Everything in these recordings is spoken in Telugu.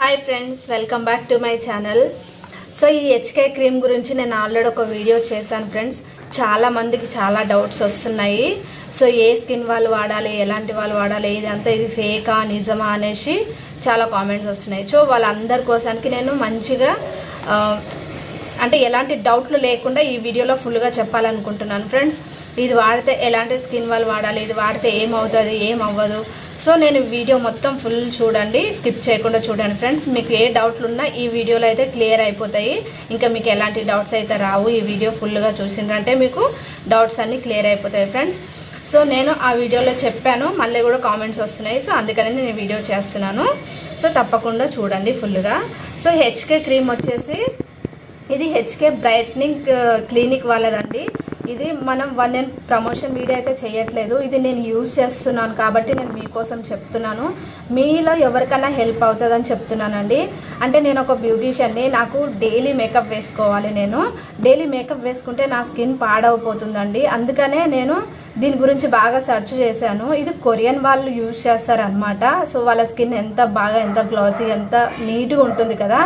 Hi friends, welcome back to my channel. So ఈ హెచ్కే క్రీమ్ గురించి నేను ఆల్రెడీ ఒక వీడియో చేశాను ఫ్రెండ్స్. చాలా మందికి చాలా డౌట్స్ వస్తున్నాయి. సో ఏ స్కిన్ వాళ్ళు వాడాలి, ఎలాంటి వాళ్ళు వాడాలి, ఇదంతా ఇది ఫేకా నిజమా అనేసి చాలా కామెంట్స్ వస్తున్నాయి. సో వాళ్ళందరి కోసానికి నేను మంచిగా అంటే ఎలాంటి డౌట్లు లేకుండా ఈ వీడియోలో ఫుల్గా చెప్పాలనుకుంటున్నాను ఫ్రెండ్స్. ఇది వాడితే ఎలాంటి స్కిన్ వాళ్ళు వాడాలి, ఇది వాడితే ఏమవుతుంది ఏం అవ్వదు. సో నేను వీడియో మొత్తం ఫుల్ చూడండి, స్కిప్ చేయకుండా చూడండి ఫ్రెండ్స్. మీకు ఏ డౌట్లు ఉన్నా ఈ వీడియోలో అయితే క్లియర్ అయిపోతాయి. ఇంకా మీకు ఎలాంటి డౌట్స్ అయితే రావు. ఈ వీడియో ఫుల్గా చూసిండ్రంటే మీకు డౌట్స్ అన్నీ క్లియర్ అయిపోతాయి ఫ్రెండ్స్. సో నేను ఆ వీడియోలో చెప్పాను, మళ్ళీ కూడా కామెంట్స్ వస్తున్నాయి. సో అందుకని నేను వీడియో చేస్తున్నాను. సో తప్పకుండా చూడండి ఫుల్గా. సో హెచ్కే క్రీమ్ వచ్చేసి ఇది హెచ్కే బ్రైట్నింగ్ క్లినిక్ వాళ్ళదండి. ఇది మనం నేను ప్రమోషన్ వీడియో అయితే చేయట్లేదు. ఇది నేను యూజ్ చేస్తున్నాను కాబట్టి నేను మీకోసం చెప్తున్నాను. మీలో ఎవరికైనా హెల్ప్ అవుతుందని చెప్తున్నానండి. అంటే నేను ఒక బ్యూటీషియన్ని, నాకు డైలీ మేకప్ వేసుకోవాలి. నేను డైలీ మేకప్ వేసుకుంటే నా స్కిన్ పాడవపోతుందండి. అందుకనే నేను దీని గురించి బాగా సెర్చ్ చేశాను. ఇది కొరియన్ వాళ్ళు యూజ్ చేస్తారనమాట. సో వాళ్ళ స్కిన్ ఎంత గ్లాసీ, ఎంత నీట్గా ఉంటుంది కదా.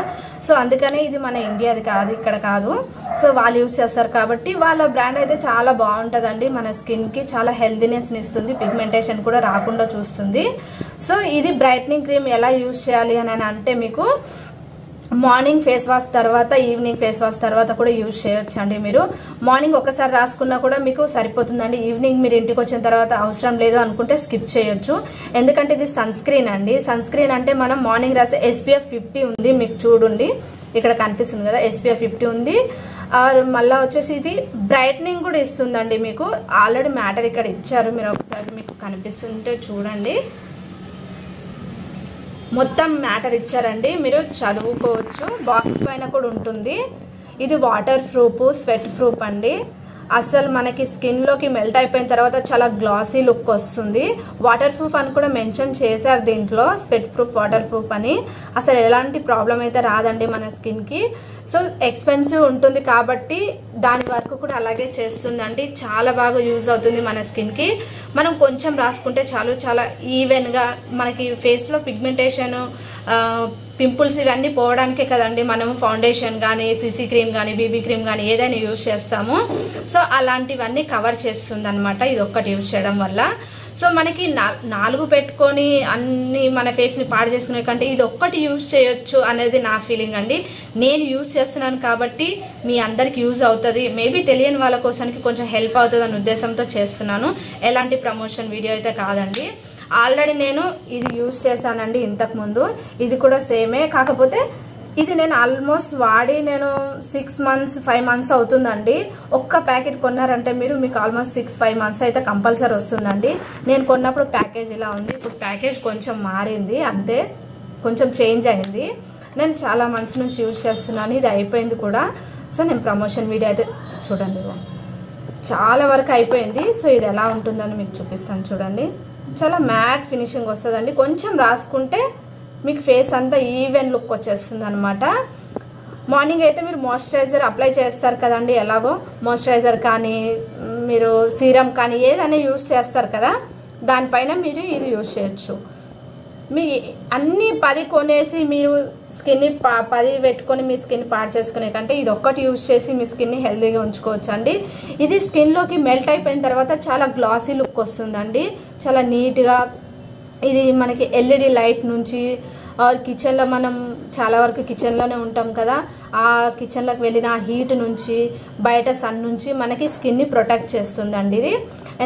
సో అందుకనే ఇది మన ఇండియాది కాదు, ఇక్కడ కాదు. సో వాళ్ళు యూజ్ చేస్తారు కాబట్టి వాళ్ళ బ్రాండ్ అయితే చాలా బాగుంటుందండి. మన స్కిన్కి చాలా హెల్తీనెస్ని ఇస్తుంది, పిగ్మెంటేషన్ కూడా రాకుండా చూస్తుంది. సో ఇది బ్రైట్నింగ్ క్రీమ్ ఎలా యూజ్ చేయాలి అని అంటే, మీకు మార్నింగ్ ఫేస్ వాష్ తర్వాత, ఈవినింగ్ ఫేస్ వాష్ తర్వాత కూడా యూజ్ చేయొచ్చు అండి. మీరు మార్నింగ్ ఒకసారి రాసుకున్నా కూడా మీకు సరిపోతుందండి. ఈవినింగ్ మీరు ఇంటికి వచ్చిన తర్వాత అవసరం లేదు అనుకుంటే స్కిప్ చేయొచ్చు. ఎందుకంటే ఇది సన్ స్క్రీన్ అండి. సన్ స్క్రీన్ అంటే మనం మార్నింగ్ రాసే SPF 50 ఉంది, మీకు చూడండి ఇక్కడ కనిపిస్తుంది కదా, SPF 50 ఉంది. మళ్ళీ వచ్చేసి ఇది బ్రైట్నింగ్ కూడా ఇస్తుందండి. మీకు ఆల్రెడీ మ్యాటర్ ఇక్కడ ఇచ్చారు, మీరు ఒకసారి మీకు కనిపిస్తుంటే చూడండి. మొత్తం మ్యాటర్ ఇచ్చారండి, మీరు చదువుకోవచ్చు. బాక్స్ పైన కూడా ఉంటుంది. ఇది వాటర్ ప్రూఫ్, స్వెట్ ప్రూఫ్ అండి. అసలు మనకి స్కిన్లోకి మెల్ట్ అయిపోయిన తర్వాత చాలా గ్లాసీ లుక్ వస్తుంది. వాటర్ ప్రూఫ్ అని కూడా మెన్షన్ చేశారు దీంట్లో, స్వెట్ ప్రూఫ్, వాటర్ ప్రూఫ్ అని. అసలు ఎలాంటి ప్రాబ్లం అయితే రాదండి మన స్కిన్కి. సో ఎక్స్పెన్సివ్ ఉంటుంది కాబట్టి దాని వరకు కూడా అలాగే చేస్తుందండి. చాలా బాగా యూజ్ అవుతుంది మన స్కిన్కి. మనం కొంచెం రాసుకుంటే చాలు, చాలా ఈవెన్గా మనకి ఫేస్లో పిగ్మెంటేషన్, పింపుల్స్ ఇవన్నీ పోవడానికే కదండి మనం ఫౌండేషన్ కానీ, CC క్రీమ్ కానీ, BB క్రీమ్ కానీ ఏదైనా యూజ్ చేస్తాము. సో అలాంటివన్నీ కవర్ చేస్తుంది అనమాట ఇది ఒక్కటి యూజ్ చేయడం వల్ల. సో మనకి 4 పెట్టుకొని అన్ని మన ఫేస్ని పాడు చేసుకునే కంటే ఇది ఒక్కటి యూజ్ చేయొచ్చు అనేది నా ఫీలింగ్ అండి. నేను యూజ్ చేస్తున్నాను కాబట్టి మీ అందరికి యూజ్ అవుతుంది. మేబీ తెలియని వాళ్ళ కోసానికి కొంచెం హెల్ప్ అవుతుంది అనే ఉద్దేశంతో చేస్తున్నాను. ఎలాంటి ప్రమోషన్ వీడియో అయితే కాదండి. ఆల్రెడీ నేను ఇది యూజ్ చేశానండి ఇంతకుముందు. ఇది కూడా సేమే, కాకపోతే ఇది నేను ఆల్మోస్ట్ వాడి నేను 6 months 5 months అవుతుందండి. ఒక్క ప్యాకెట్ కొన్నారంటే మీకు ఆల్మోస్ట్ 6-5 months అయితే కంపల్సరీ వస్తుందండి. నేను కొన్నప్పుడు ప్యాకేజ్ ఇలా ఉంది, ఇప్పుడు ప్యాకేజ్ కొంచెం మారింది, అంతే, కొంచెం చేంజ్ అయింది. నేను చాలా మంత్స్ నుంచి యూజ్ చేస్తున్నాను, ఇది అయిపోయింది కూడా. సో నేను ప్రమోషన్ వీడియో అయితే చూడండి, చాలా వరకు అయిపోయింది. సో ఇది ఎలా ఉంటుందని మీకు చూపిస్తాను చూడండి. చాలా మ్యాట్ ఫినిషింగ్ వస్తుందండి. కొంచెం రాసుకుంటే మీకు ఫేస్ అంతా ఈవెన్ లుక్ వచ్చేస్తుంది అనమాట. మార్నింగ్ అయితే మీరు మాయిశ్చరైజర్ అప్లై చేస్తారు కదండి, ఎలాగో మాయిశ్చరైజర్ కానీ మీరు సీరం కానీ ఏదైనా యూజ్ చేస్తారు కదా, దానిపైన మీరు ఇది యూజ్ చేయొచ్చు. మీ అన్నీ 10 కొనేసి మీరు స్కిన్ని 10 పెట్టుకొని మీ స్కిన్ పాడు చేసుకునే కంటే ఇది ఒక్కటి యూజ్ చేసి మీ స్కిన్ని హెల్తీగా ఉంచుకోవచ్చు అండి. ఇది స్కిన్లోకి మెల్ట్ అయిపోయిన తర్వాత చాలా గ్లాసీ లుక్ వస్తుందండి, చాలా నీట్గా. ఇది మనకి LED లైట్ నుంచి, కిచెన్లో మనం చాలా వరకు కిచెన్లోనే ఉంటాం కదా, ఆ కిచెన్లోకి వెళ్ళిన హీట్ నుంచి, బయట సన్ నుంచి మనకి స్కిన్ని ప్రొటెక్ట్ చేస్తుందండి ఇది.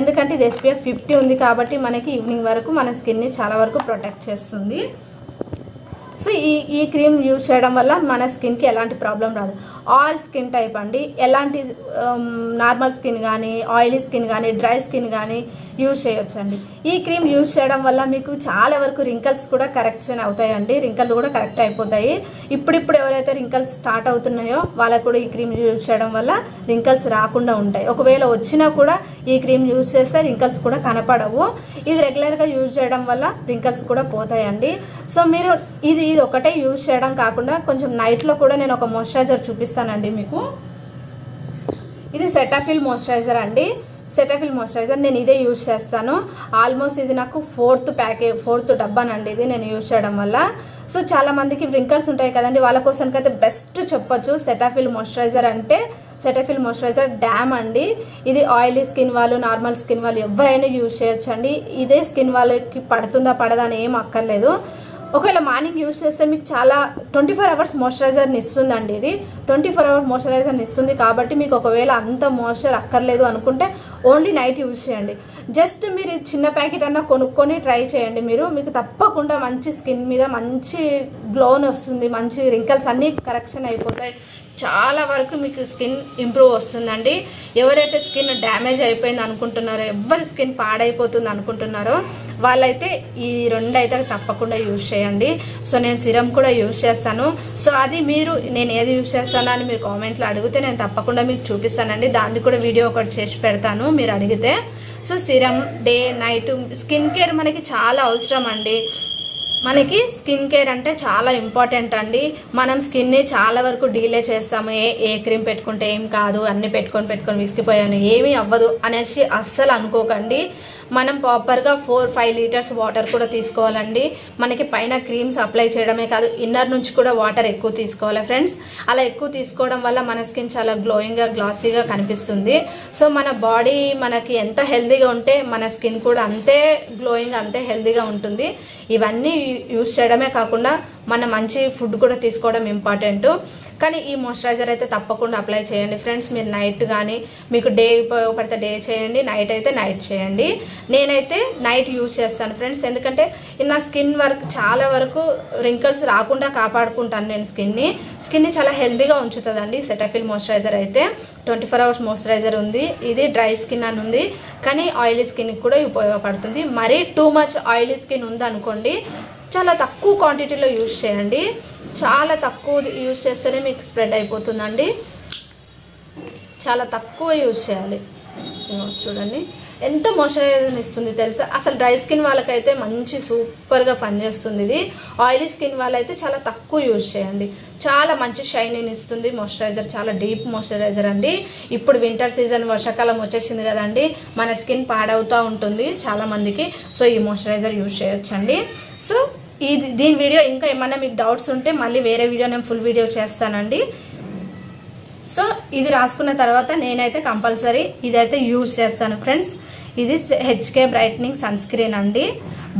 ఎందుకంటే ఇది SPF 50 ఉంది కాబట్టి మనకి ఈవినింగ్ వరకు మన స్కిన్ని చాలా వరకు ప్రొటెక్ట్ చేస్తుంది. సో ఈ క్రీమ్ యూజ్ చేయడం వల్ల మన స్కిన్కి ఎలాంటి ప్రాబ్లం రాదు. ఆల్ స్కిన్ టైప్ అండి, ఎలాంటి నార్మల్ స్కిన్ కానీ, ఆయిలీ స్కిన్ కానీ, డ్రై స్కిన్ కానీ యూజ్ చేయొచ్చండి. ఈ క్రీమ్ యూజ్ చేయడం వల్ల మీకు చాలా వరకు రింకల్స్ కూడా కరెక్షన్ అవుతాయండి, రింకల్ కూడా కరెక్ట్ అయిపోతాయి. ఇప్పుడు ఎవరైతే రింకల్స్ స్టార్ట్ అవుతున్నాయో వాళ్ళకు కూడా ఈ క్రీమ్ యూజ్ చేయడం వల్ల రింకల్స్ రాకుండా ఉంటాయి. ఒకవేళ వచ్చినా కూడా ఈ క్రీమ్ యూజ్ చేస్తే రింకల్స్ కూడా కనపడవు. ఇది రెగ్యులర్గా యూజ్ చేయడం వల్ల రింకల్స్ కూడా పోతాయండి. సో మీరు ఇది ఒకటే యూజ్ చేయడం కాకుండా కొంచెం నైట్లో కూడా నేను ఒక మాయిశ్చరైజర్ చూపిస్తానండి మీకు. ఇది సెటాఫిల్ మాయిశ్చరైజర్ అండి. సెటఫిల్ మాయిశ్చరైజర్ నేను ఇదే యూజ్ చేస్తాను. ఆల్మోస్ట్ ఇది నాకు ఫోర్త్ డబ్బానండి ఇది నేను యూజ్ చేయడం వల్ల. సో చాలా మందికి వ్రింకల్స్ ఉంటాయి కదండి, వాళ్ళ కోసానికైతే బెస్ట్ చెప్పొచ్చు. సెటఫిల్ మాయిశ్చరైజర్ అంటే సెటఫిల్ మాయిశ్చరైజర్ డ్యామ్ అండి. ఇది ఆయిలీ స్కిన్ వాళ్ళు, నార్మల్ స్కిన్ వాళ్ళు ఎవరైనా యూజ్ చేయొచ్చు అండి. ఇదే స్కిన్ వాళ్ళకి పడుతుందా పడదా అని ఏం అక్కర్లేదు. ఒకవేళ మార్నింగ్ యూజ్ చేస్తే మీకు చాలా 24 hours మాయిశ్చరైజర్ని ఇస్తుందండి. ఇది 24 hours మాయిశ్చరైజర్ని ఇస్తుంది. కాబట్టి మీకు ఒకవేళ అంత మాయిశ్చర్ అక్కర్లేదు అనుకుంటే ఓన్లీ నైట్ యూజ్ చేయండి. జస్ట్ మీరు చిన్న ప్యాకెట్ అన్నా కొనుక్కొని ట్రై చేయండి. మీకు తప్పకుండా మంచి స్కిన్ మీద మంచి గ్లోన్ వస్తుంది, మంచి రింకల్స్ అన్నీ కరెక్షన్ అయిపోతాయి. చాలా వరకు మీకు స్కిన్ ఇంప్రూవ్ వస్తుందండి. ఎవరైతే స్కిన్ డ్యామేజ్ అయిపోయింది అనుకుంటున్నారో, ఎవరి స్కిన్ పాడైపోతుంది అనుకుంటున్నారో వాళ్ళైతే ఈ 2 అయితే తప్పకుండా యూజ్ చేయండి. సో నేను సిరమ్ కూడా యూజ్ చేస్తాను. సో అది నేను ఏది యూజ్ చేస్తాను అని మీరు కామెంట్లో అడిగితే నేను తప్పకుండా మీకు చూపిస్తానండి. దాన్ని కూడా వీడియో ఒకటి చేసి పెడతాను మీరు అడిగితే. So serum day night skin care మనకి చాలా అవసరం అండి. మనకి స్కిన్ కేర్ అంటే చాలా ఇంపార్టెంట్ అండి. మనం స్కిన్ని చాలా వరకు డీలే చేస్తాము. ఏ క్రీమ్ పెట్టుకుంటే ఏం కాదు, అన్ని పెట్టుకొని విసిగిపోయాను, ఏమీ అవ్వదు అనేసి అస్సలు అనుకోకండి. మనం ప్రాపర్గా 4-5 లీటర్స్ వాటర్ కూడా తీసుకోవాలండి. మనకి పైన క్రీమ్స్ అప్లై చేయడమే కాదు, ఇన్నర్ నుంచి కూడా వాటర్ ఎక్కువ తీసుకోవాలి ఫ్రెండ్స్. అలా ఎక్కువ తీసుకోవడం వల్ల మన స్కిన్ చాలా గ్లోయింగ్గా గ్లాసీగా కనిపిస్తుంది. సో మన బాడీ మనకి ఎంత హెల్తీగా ఉంటే మన స్కిన్ కూడా అంతే గ్లోయింగ్, అంతే హెల్తీగా ఉంటుంది. ఇవన్నీ యూజ్ చేయడమే కాకుండా మన మంచి ఫుడ్ కూడా తీసుకోవడం ఇంపార్టెంట్. కానీ ఈ మాయిశ్చరైజర్ అయితే తప్పకుండా అప్లై చేయండి ఫ్రెండ్స్. మీరు నైట్ కానీ మీకు డే ఉపయోగపడితే డే చేయండి, నైట్ అయితే నైట్ చేయండి. నేనైతే నైట్ యూజ్ చేస్తాను ఫ్రెండ్స్. ఎందుకంటే నా స్కిన్ చాలా వరకు రింకల్స్ రాకుండా కాపాడుకుంటాను నేను స్కిన్ని చాలా హెల్తీగా ఉంచుతుందండి సెటఫిల్ మాయిశ్చరైజర్ అయితే. 24 hours మాయిశ్చరైజర్ ఉంది. ఇది డ్రై స్కిన్ అని ఉంది, కానీ ఆయిలీ స్కిన్కి కూడా ఉపయోగపడుతుంది. మరీ టూ మచ్ ఆయిలీ స్కిన్ ఉందనుకోండి, చాలా తక్కువ క్వాంటిటీలో యూజ్ చేయండి. చాలా తక్కువ యూజ్ చేస్తేనే మీకు స్ప్రెడ్ అయిపోతుందండి. చాలా తక్కువ యూజ్ చేయాలి. చూడండి ఎంత మాయిశ్చరైజర్ని ఇస్తుంది తెలుసా. అసలు డ్రై స్కిన్ వాళ్ళకైతే మంచి సూపర్గా పనిచేస్తుంది ఇది. ఆయిలీ స్కిన్ వాళ్ళైతే చాలా తక్కువ యూజ్ చేయండి. చాలా మంచి షైనింగ్ ఇస్తుంది మాయిశ్చరైజర్. చాలా డీప్ మాయిశ్చరైజర్ అండి. ఇప్పుడు వింటర్ సీజన్, వర్షాకాలం వచ్చేసింది కదండి, మన స్కిన్ పాడవుతూ ఉంటుంది చాలా మందికి. సో ఈ మాయిశ్చరైజర్ యూజ్ చేయొచ్చండి. సో దీని వీడియో ఇంకా ఏమన్నా మీకు డౌట్స్ ఉంటే మళ్ళీ వేరే వీడియో నేను ఫుల్ వీడియో చేస్తానండి. సో ఇది రాసుకున్న తర్వాత నేనైతే కంపల్సరీ ఇదైతే యూజ్ చేస్తాను ఫ్రెండ్స్. ఇది హెచ్కే బ్రైట్నింగ్ సన్ స్క్రీన్ అండి.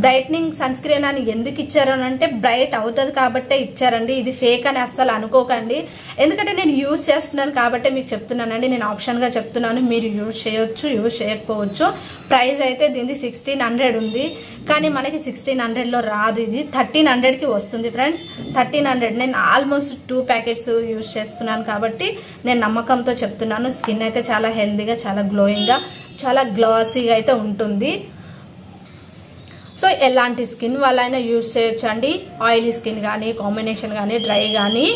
బ్రైట్నింగ్ సన్ స్క్రీన్ అని ఎందుకు ఇచ్చారు అంటే బ్రైట్ అవుతుంది కాబట్టే ఇచ్చారండి. ఇది ఫేక్ అని అస్సలు అనుకోకండి. ఎందుకంటే నేను యూజ్ చేస్తున్నాను కాబట్టి మీకు చెప్తున్నానండి. నేను ఆప్షన్గా చెప్తున్నాను, మీరు యూజ్ చేయొచ్చు, యూజ్ చేయకపోవచ్చు. ప్రైస్ అయితే దీనిది 1600 ఉంది, కానీ మనకి 1600లో రాదు. ఇది 1300కి వస్తుంది ఫ్రెండ్స్. 1300. నేను ఆల్మోస్ట్ 2 ప్యాకెట్స్ యూజ్ చేస్తున్నాను కాబట్టి నేను నమ్మకంతో చెప్తున్నాను. స్కిన్ అయితే చాలా హెల్తీగా, చాలా గ్లోయింగ్గా, చాలా గ్లాసీగా అయితే ఉంటుంది. సో ఎలాంటి స్కిన్ వాళ్ళైనా యూజ్ చేయొచ్చు అండి. ఆయిలీ స్కిన్ కానీ, కాంబినేషన్ కానీ, డ్రై కానీ.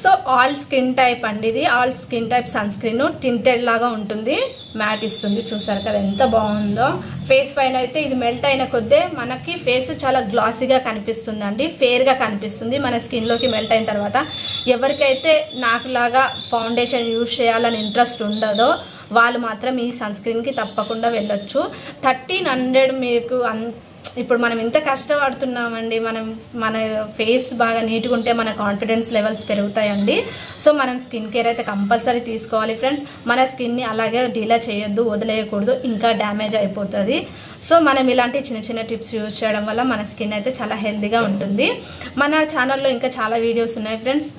సో ఆల్ స్కిన్ టైప్ అండి ఇది. All skin type sunscreen tinted లాగా ఉంటుంది, మ్యాట్ ఇస్తుంది. చూసారు కదా ఎంత బాగుందో. ఫేస్ పైన అయితే ఇది మెల్ట్ అయిన కొద్దే మనకి ఫేస్ చాలా గ్లాసీగా కనిపిస్తుంది అండి, ఫేర్గా కనిపిస్తుంది మన స్కిన్లోకి మెల్ట్ అయిన తర్వాత. ఎవరికైతే నాకులాగా ఫౌండేషన్ యూజ్ చేయాలని ఇంట్రెస్ట్ ఉండదో వాళ్ళు మాత్రం ఈ సన్ స్క్రీన్కి తప్పకుండా వెళ్ళొచ్చు. 1300 మీకు ఇప్పుడు మనం ఇంత కష్టపడుతున్నామండి. మన ఫేస్ బాగా నీట్గా ఉంటే మన కాన్ఫిడెన్స్ లెవెల్స్ పెరుగుతాయండి. సో మనం స్కిన్ కేర్ అయితే కంపల్సరీ తీసుకోవాలి ఫ్రెండ్స్. మన స్కిన్ని అలాగే డీలా చేయొద్దు, వదిలేయకూడదు, ఇంకా డ్యామేజ్ అయిపోతుంది. సో మనం ఇలాంటి చిన్న చిన్న టిప్స్ యూజ్ చేయడం వల్ల మన స్కిన్ అయితే చాలా హెల్తీగా ఉంటుంది. మన ఛానల్లో ఇంకా చాలా వీడియోస్ ఉన్నాయి ఫ్రెండ్స్.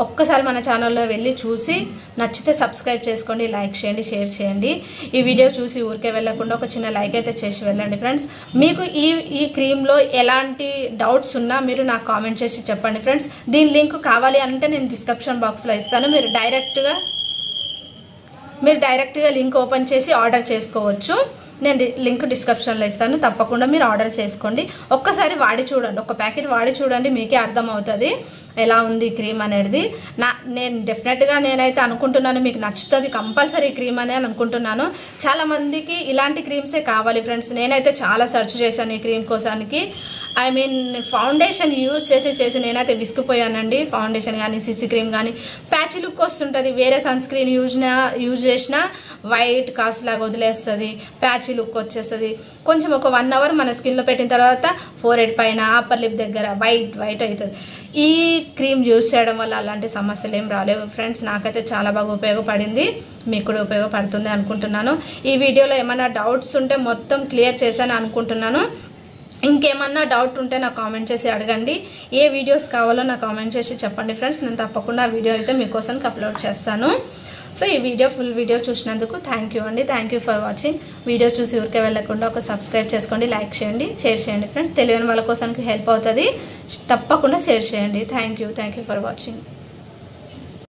ఒక్కసారి మన ఛానల్లో వెళ్ళి చూసి నచ్చితే సబ్స్క్రైబ్ చేసుకోండి, లైక్ చేయండి, షేర్ చేయండి. ఈ వీడియో చూసి ఊరికే వెళ్ళకుండా ఒక చిన్న లైక్ అయితే చేసి వెళ్ళండి ఫ్రెండ్స్. మీకు ఈ క్రీమ్లో ఎలాంటి డౌట్స్ ఉన్నా మీరు నాకు కామెంట్ చేసి చెప్పండి ఫ్రెండ్స్. దీని లింక్ కావాలి అంటే నేను డిస్క్రిప్షన్ బాక్స్లో ఇస్తాను. మీరు డైరెక్ట్గా లింక్ ఓపెన్ చేసి ఆర్డర్ చేసుకోవచ్చు. నేను లింక్ డిస్క్రిప్షన్లో ఇస్తాను, తప్పకుండా మీరు ఆర్డర్ చేసుకోండి. ఒక్కసారి వాడి చూడండి, ఒక ప్యాకెట్ వాడి చూడండి, మీకే అర్థమవుతుంది ఎలా ఉంది క్రీమ్ అనేది. నేను డెఫినెట్గా నేనైతే అనుకుంటున్నాను మీకు నచ్చుతుంది కంపల్సరీ క్రీమ్ అని అనుకుంటున్నాను. చాలామందికి ఇలాంటి క్రీమ్సే కావాలి ఫ్రెండ్స్. నేనైతే చాలా సెర్చ్ చేశాను ఈ క్రీమ్ కోసానికి. ఐ మీన్ ఫౌండేషన్ యూజ్ చేసి నేనైతే విసిగిపోయానండి. ఫౌండేషన్ కానీ సిసి క్రీమ్ కానీ ప్యాచ్ లుక్ వస్తుంటుంది. వేరే సన్ స్క్రీన్ యూజ్ చేసినా వైట్ కాస్ట్ లాగా వదిలేస్తుంది, ప్యాచ్ లుక్ వచ్చేస్తుంది. కొంచెం ఒక 1 hour మన స్కిన్లో పెట్టిన తర్వాత ఫోర్హెడ్ పైన అప్పర్ లిప్ దగ్గర వైట్ అవుతుంది. ఈ క్రీమ్ యూజ్ చేయడం వల్ల అలాంటి సమస్యలు ఏం రాలేవు ఫ్రెండ్స్. నాకైతే చాలా బాగా ఉపయోగపడింది, మీకు కూడా ఉపయోగపడుతుంది అనుకుంటున్నాను. ఈ వీడియోలో ఏమైనా డౌట్స్ ఉంటే మొత్తం క్లియర్ చేశాను అనుకుంటున్నాను. ఇంకేమన్నా డౌట్ ఉంటే నాకు కామెంట్ చేసి అడగండి. ఏ వీడియోస్ కావాలో నాకు కామెంట్ చేసి చెప్పండి ఫ్రెండ్స్. నేను తప్పకుండా ఆ వీడియో అయితే మీకోసం అప్లోడ్ చేస్తాను. సో ఈ ఫుల్ వీడియో చూసినందుకు థ్యాంక్ యూ అండి. Thank you for watching. Video చూసి ఊరికే వెళ్ళకుండా ఒక సబ్స్క్రైబ్ చేసుకోండి, లైక్ చేయండి, షేర్ చేయండి ఫ్రెండ్స్. తెలియని వాళ్ళ కోసం హెల్ప్ అవుతుంది. తప్పకుండా షేర్ చేయండి. Thank you for watching.